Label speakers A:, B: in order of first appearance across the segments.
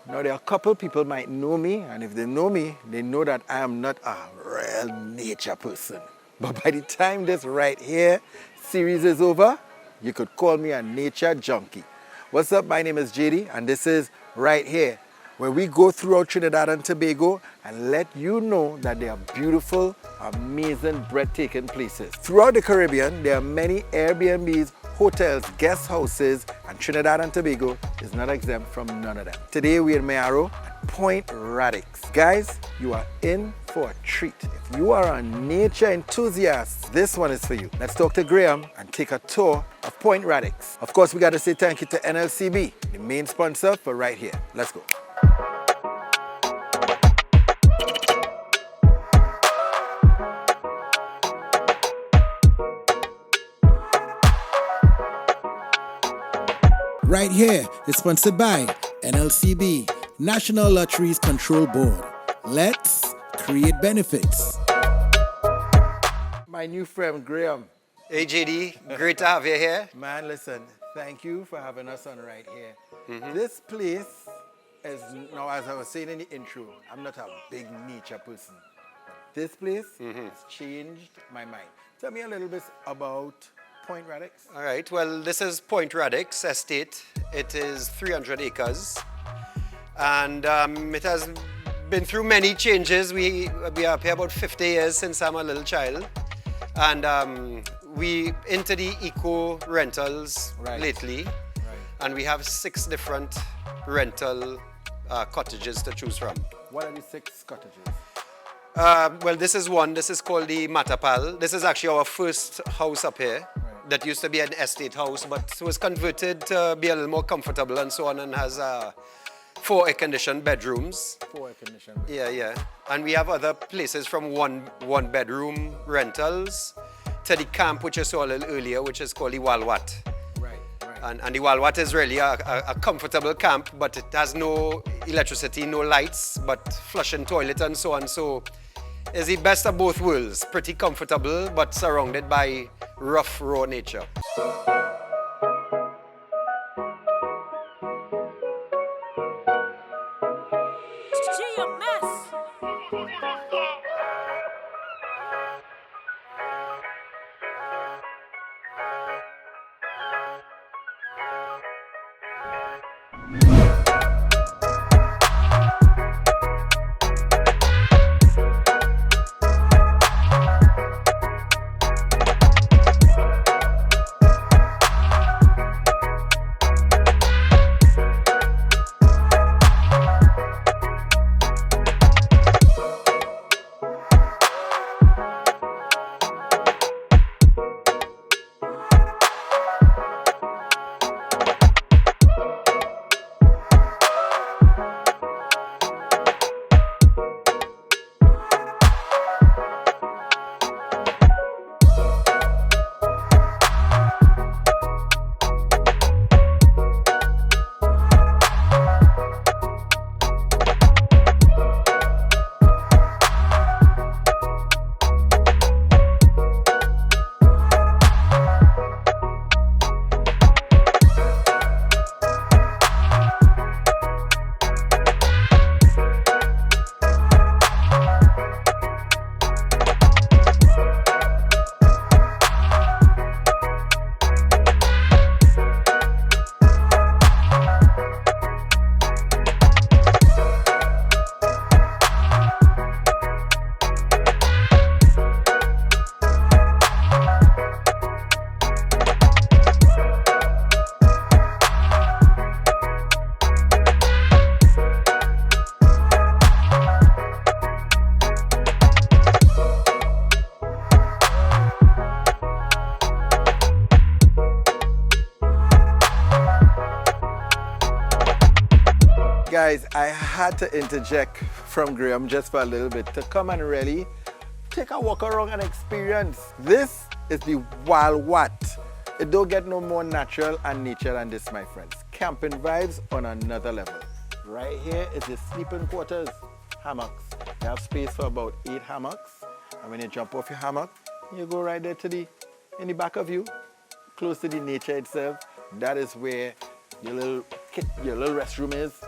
A: Now there are a couple people might know me, and if they know me, they know that I am not a real nature person. But by the time this right here series is over, you could call me a nature junkie. What's up? My name is Jadee, and this is Right Here, where we go throughout Trinidad and Tobago and let you know that they are beautiful, amazing, breathtaking places. Throughout the Caribbean, there are many Airbnbs, hotels, guest houses, and Trinidad and Tobago is not exempt from none of them. Today we're in Mayaro at Point Radix. Guys, you are in for a treat. If you are a nature enthusiast, this one is for you. Let's talk to Graham and take a tour of Point Radix. Of course, we got to say thank you to NLCB, the main sponsor for Right Here. Let's go. Right Here is sponsored by NLCB, National Lotteries Control Board. Let's create benefits. My new friend Graham.
B: Hey JD, great to have you here.
A: Man, listen, thank you for having us on Right Here. This place is, now as I was saying in the intro, I'm not a big nature person. But this place has changed my mind. Tell me a little bit about Point Radix.
B: All right, well, this is Point Radix Estate. It is 300 acres. And it has been through many changes. We are up here about 50 years since I'm a little child. And we into the eco rentals lately. And we have 6 different rental cottages to choose from.
A: What are the 6 cottages?
B: Well, this is one. This is called the Matapal. This is actually our first house up here. That used to be an estate house, but was converted to be a little more comfortable and so on, and has 4 air-conditioned bedrooms.
A: 4 air-conditioned bedrooms.
B: Yeah. And we have other places from one bedroom rentals to the camp, which I saw a little earlier, which is called the Walwat.
A: Right.
B: And the Walwat is really a comfortable camp, but it has no electricity, no lights, but flushing toilet and so on. So it's the best of both worlds. Pretty comfortable, but surrounded by rough, raw nature.
A: Guys, I had to interject from Graham just for a little bit to come and really take a walk around and experience. This is the Walwat. It don't get no more natural and nature than this, my friends. Camping vibes on another level. Right here is the sleeping quarters, hammocks. You have space for about 8 hammocks. And when you jump off your hammock, you go right there to in the back of you, close to the nature itself. That is where your little restroom is.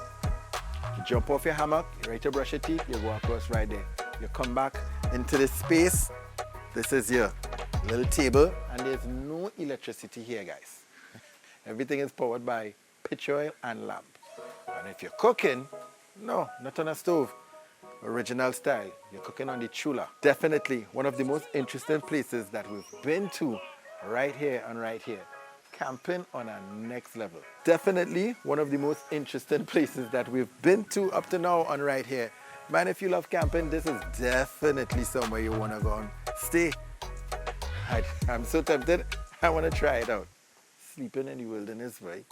A: jump off your hammock, you're ready to brush your teeth, you go across right there. You come back into this space. This is your little table, and there's no electricity here, guys. Everything is powered by pitch oil and lamp. And if you're cooking, no, not on a stove. Original style. You're cooking on the chula. Definitely one of the most interesting places that we've been to right here and right here. Camping on a next level. Definitely one of the most interesting places that we've been to up to now on right here. Man, if you love camping, this is definitely somewhere you want to go and stay. I'm so tempted. I want to try it out. Sleeping in the wilderness, right?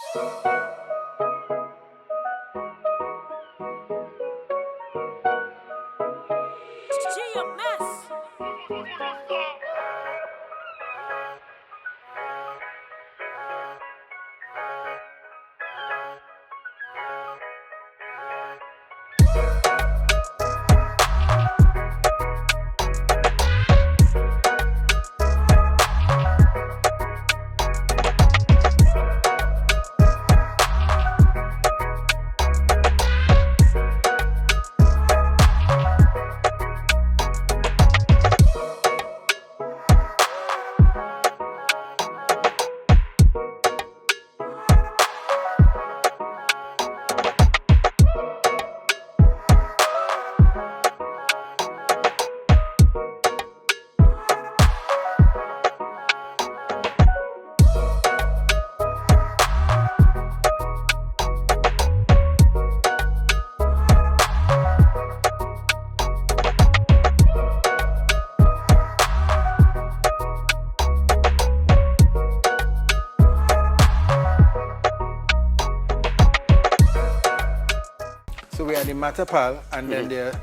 A: So we are the Matapal, and then there are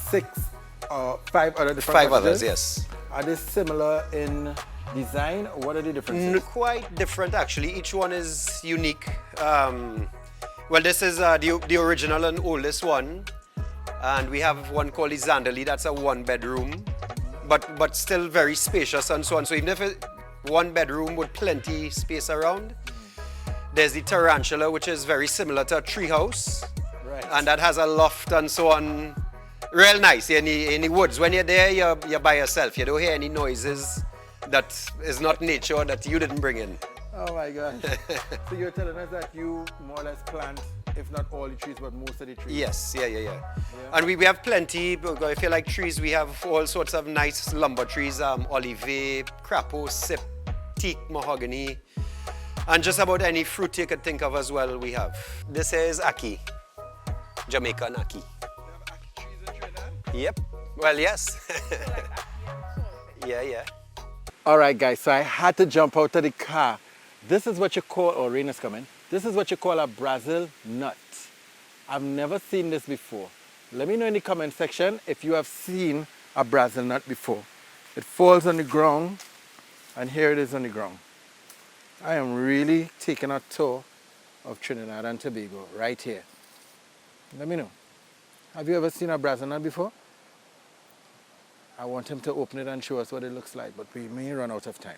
A: 6 or 5 other different
B: 5
A: cottages.
B: others, yes.
A: Are they similar in design? What are the differences?
B: Quite different, actually. Each one is unique. Well, this is the original and oldest one. And we have one called the Zandali, that's a 1-bedroom, but still very spacious and so on. So even if it's 1 bedroom with plenty space around, there's the Tarantula, which is very similar to a treehouse.
A: Right.
B: And that has a loft and so on. Real nice in the woods. When you're there, you're by yourself. You don't hear any noises that is not nature that you didn't bring in.
A: Oh my God. So you're telling us that you more or less plant, if not all the trees, but most of the trees?
B: Yes, yeah. And we have plenty. If you like trees, we have all sorts of nice lumber trees. Olive, crapo, sip, teak, mahogany. And just about any fruit you could think of as well, we have. This is Aki. Jamaican Aki.
A: You have ackee trees in Trinidad?
B: Yep. Well, yes. Yeah.
A: All right, guys, so I had to jump out of the car. This is what you call, oh, rain is coming. This is what you call a Brazil nut. I've never seen this before. Let me know in the comment section if you have seen a Brazil nut before. It falls on the ground, and here it is on the ground. I am really taking a tour of Trinidad and Tobago right here. Let me know. Have you ever seen a Brazil nut before? I want him to open it and show us what it looks like, but we may run out of time.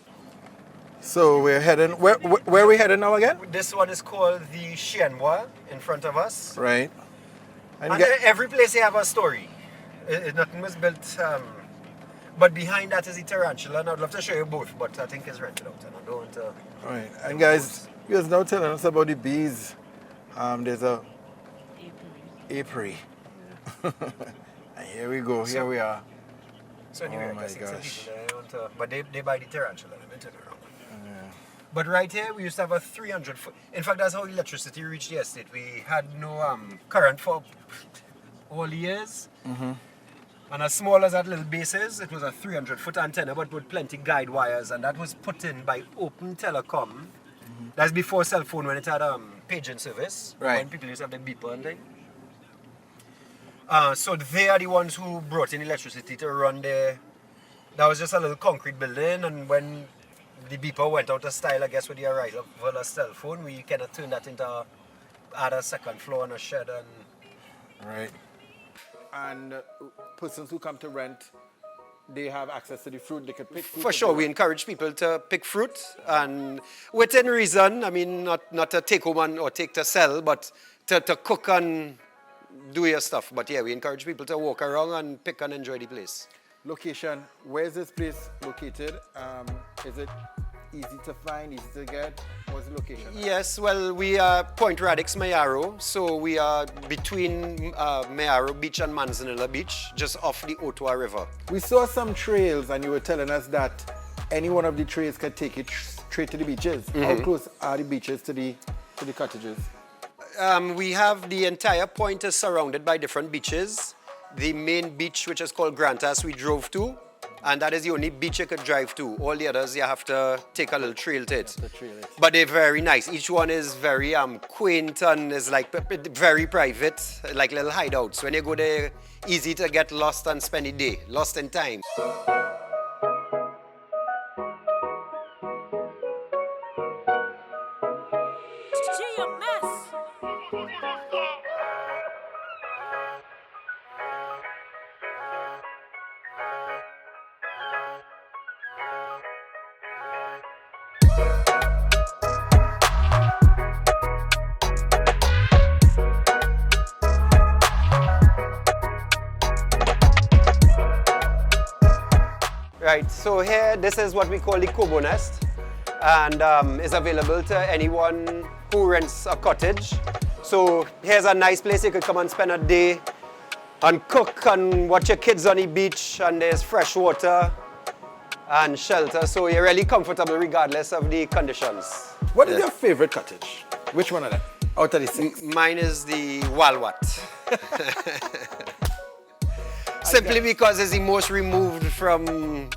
A: So we're heading, where are we heading now again?
B: This one is called the Chienwa in front of us.
A: Right.
B: And every place they have a story. Nothing was built, but behind that is the Tarantula, and I'd love to show you both, but I think it's rented out, and I don't want to...
A: Right. And guys, you guys now telling us about the bees. There's a apiary. And here we go, here we are.
B: So anyway,
A: Oh my gosh.
B: But they buy the Tarantula, let me turn around. But right here, we used to have a 300-foot... In fact, that's how electricity reached the estate. We had no current for all the years. And as small as that little base is, it was a 300-foot antenna, but with plenty guide wires. And that was put in by Open Telecom. That's before cell phone, when it had paging service.
A: Right.
B: When people used to have the beeper and thing. So they are the ones who brought in electricity to run there. That was just a little concrete building, and when the beeper went out of style, I guess, with the arrival of a cell phone, we kind of turned that into add a second floor and a shed. And
A: Right. And persons who come to rent, they have access to the fruit, they could pick fruit.
B: for sure, we encourage people to pick fruit, and within reason. I mean, not to take home or take to sell, but to cook and do your stuff. But yeah, we encourage people to walk around and pick and enjoy the place.
A: Location, where is this place located? Is it easy to find, easy to get? What's the location?
B: Yes, well, we are Point Radix, Mayaro. So we are between Mayaro Beach and Manzanilla Beach, just off the Ottawa River.
A: We saw some trails and you were telling us that any one of the trails can take it straight to the beaches. How close are the beaches to the cottages?
B: We have the entire point is surrounded by different beaches. The main beach, which is called Grantas, we drove to, and that is the only beach you could drive to. All the others, you have to take a little trail to it. But they're very nice. Each one is very quaint and is like very private, like little hideouts. When you go there, easy to get lost and spend the day, lost in time. Right, so here, this is what we call the Kobo Nest, and is available to anyone who rents a cottage. So here's a nice place you could come and spend a day and cook and watch your kids on the beach, and there's fresh water and shelter, so you're really comfortable regardless of the conditions.
A: What is your favorite cottage? Which one of them? Out of the six?
B: Mine is the Walwat. Simply because it's the most removed from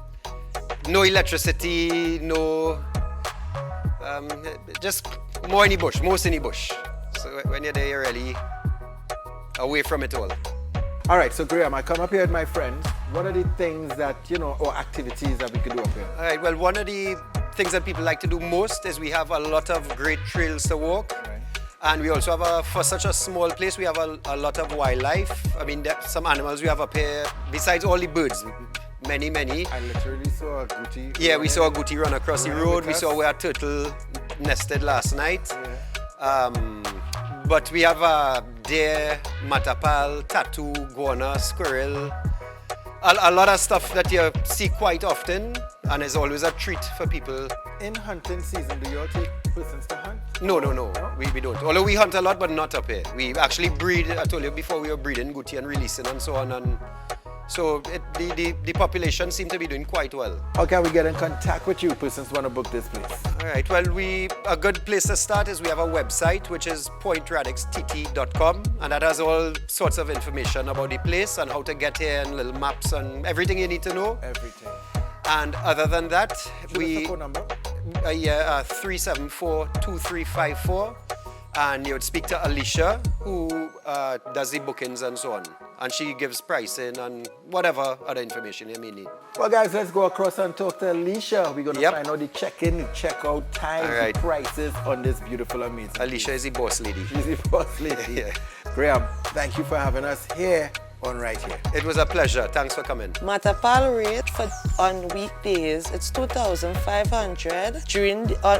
B: no electricity, no, just more in the bush, most in the bush. So when you're there, you're really away from it all.
A: All right, so Graham, I come up here with my friends. What are the things that, or activities that we could do up here?
B: All right, well, one of the things that people like to do most is we have a lot of great trails to walk.
A: Right.
B: And we also have, for such a small place, we have a lot of wildlife. I mean, there's some animals we have up here, besides all the birds, many.
A: I literally saw a goatee.
B: Yeah, we saw a goatee run across the road. We saw where a turtle nested last night.
A: Yeah.
B: But we have deer, matapal, tattoo, guana, squirrel, a lot of stuff that you see quite often, and is always a treat for people.
A: In hunting season, do you all take persons to hunt?
B: No. We don't. Although we hunt a lot, but not up here. We actually breed. I told you before, we were breeding goatee and releasing and so on. And so the population seem to be doing quite well.
A: How can we get in contact with you persons want to book this place?
B: All right, well, a good place to start is we have a website, which is pointradixtt.com, and that has all sorts of information about the place and how to get here and little maps and everything you need to know.
A: Everything.
B: And other than that,
A: Give us the phone number.
B: 374-2354, and you would speak to Alicia, who does the bookings and so on. And she gives pricing and whatever other information you may need.
A: Well, guys, let's go across and talk to Alicia. We're going to
B: Yep.
A: find out the check-in, the check-out times,
B: All right.
A: the prices on this beautiful, amazing
B: Alicia is the boss lady.
A: She's the boss lady.
B: Yeah.
A: Graham, thank you for having us here on Right Here.
B: It was a pleasure. Thanks for coming.
C: Matapal rate on weekdays, it's 2,500.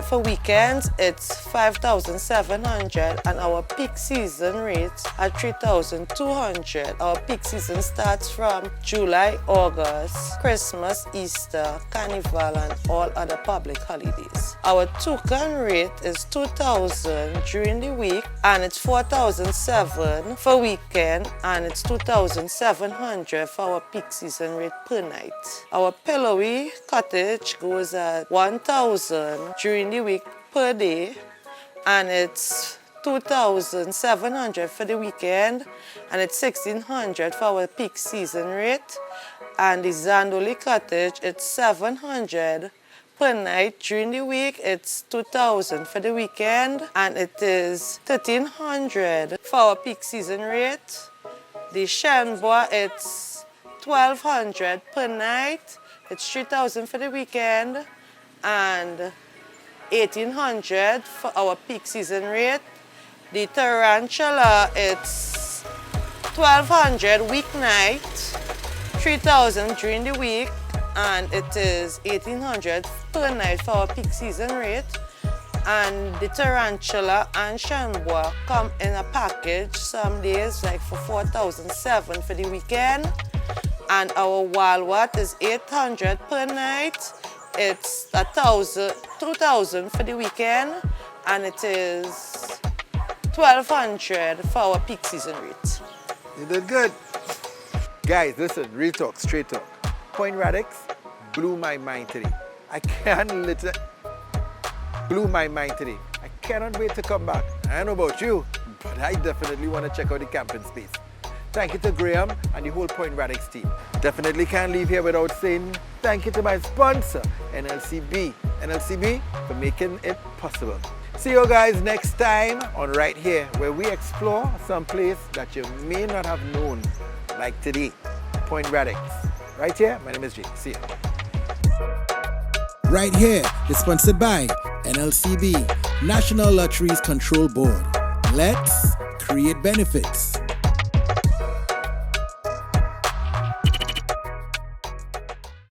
C: For weekends, it's 5,700, and our peak season rates are 3,200. Our peak season starts from July, August, Christmas, Easter, Carnival, and all other public holidays. Our toucan rate is 2,000 during the week, and it's 4,007 for weekend, and it's 2,700 for our peak season rate per night. Our pillowy cottage goes at 1,000 during the week per day, and it's 2,700 for the weekend, and it's 1,600 for our peak season rate. And the Zandoli cottage, it's 700 per night during the week. It's 2,000 for the weekend, and it is 1,300 for our peak season rate. The Shenbois, it's 1,200 per night. It's 3,000 for the weekend, and 1,800 for our peak season rate. The Tarantula, it's 1,200 weeknight, 3,000 during the week, and it is 1,800 per night for our peak season rate. And the tarantula and shambois come in a package some days, like for 4,007 for the weekend. And our walnut is 800 per night. It's 2,000 for the weekend, and it is 1,200 for our peak season rate.
A: You did good. Guys, listen, real talk, straight talk. Point Radix blew my mind today. Blew my mind today. I cannot wait to come back. I don't know about you, but I definitely want to check out the camping space. Thank you to Graham and the whole Point Radix team. Definitely can't leave here without saying thank you to my sponsor, NLCB. NLCB for making it possible. See you guys next time on Right Here, where we explore some place that you may not have known, like today, Point Radix. Right here, my name is Jadee. See you.
D: Right Here is sponsored by NLCB, National Lotteries Control Board. Let's create benefits.